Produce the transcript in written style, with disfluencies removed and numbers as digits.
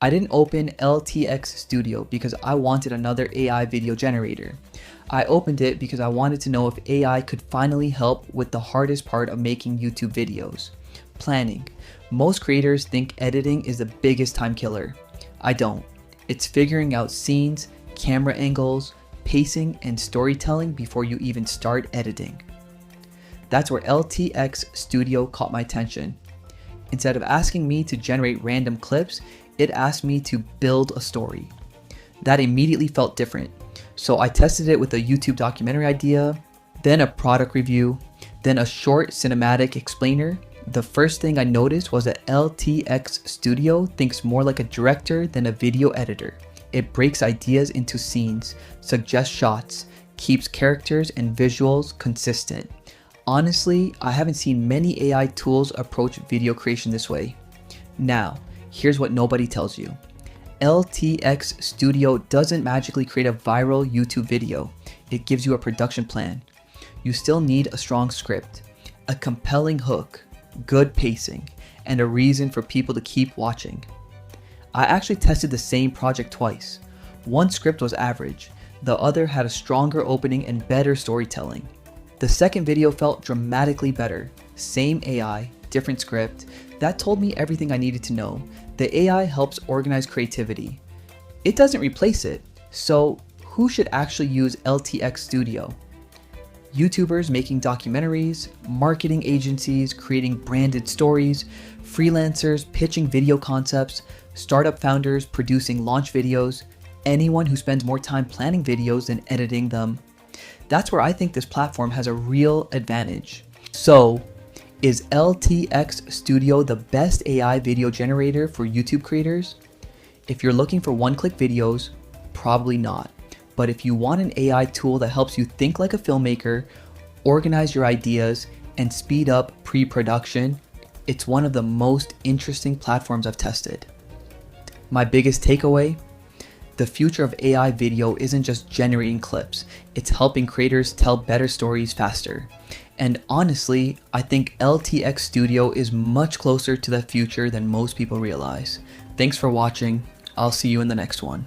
I didn't open LTX Studio because I wanted another AI video generator. I opened it because I wanted to know if AI could finally help with the hardest part of making YouTube videos: planning. Most creators think editing is the biggest time killer. I don't. It's figuring out scenes, camera angles, pacing, and storytelling before you even start editing. That's where LTX Studio caught my attention. Instead of asking me to generate random clips, it asked me to build a story. That immediately felt different. So I tested it with a YouTube documentary idea, then a product review, then a short cinematic explainer. The first thing I noticed was that LTX Studio thinks more like a director than a video editor. It breaks ideas into scenes, suggests shots, keeps characters and visuals consistent. Honestly, I haven't seen many AI tools approach video creation this way. Now, here's what nobody tells you. LTX Studio doesn't magically create a viral YouTube video. It gives you a production plan. You still need a strong script, a compelling hook, good pacing, and a reason for people to keep watching. I actually tested the same project twice. One script was average, the other had a stronger opening and better storytelling. The second video felt dramatically better. Same AI, different script. That told me everything I needed to know. The AI helps organize creativity. It doesn't replace it. So who should actually use LTX Studio? YouTubers making documentaries, marketing agencies creating branded stories, freelancers pitching video concepts, startup founders producing launch videos, anyone who spends more time planning videos than editing them. That's where I think this platform has a real advantage. So, is LTX Studio the best AI video generator for YouTube creators? If you're looking for one-click videos, probably not. But if you want an AI tool that helps you think like a filmmaker, organize your ideas, and speed up pre-production, it's one of the most interesting platforms I've tested. My biggest takeaway: the future of AI video isn't just generating clips, it's helping creators tell better stories faster. And honestly, I think LTX Studio is much closer to the future than most people realize. Thanks for watching. I'll see you in the next one.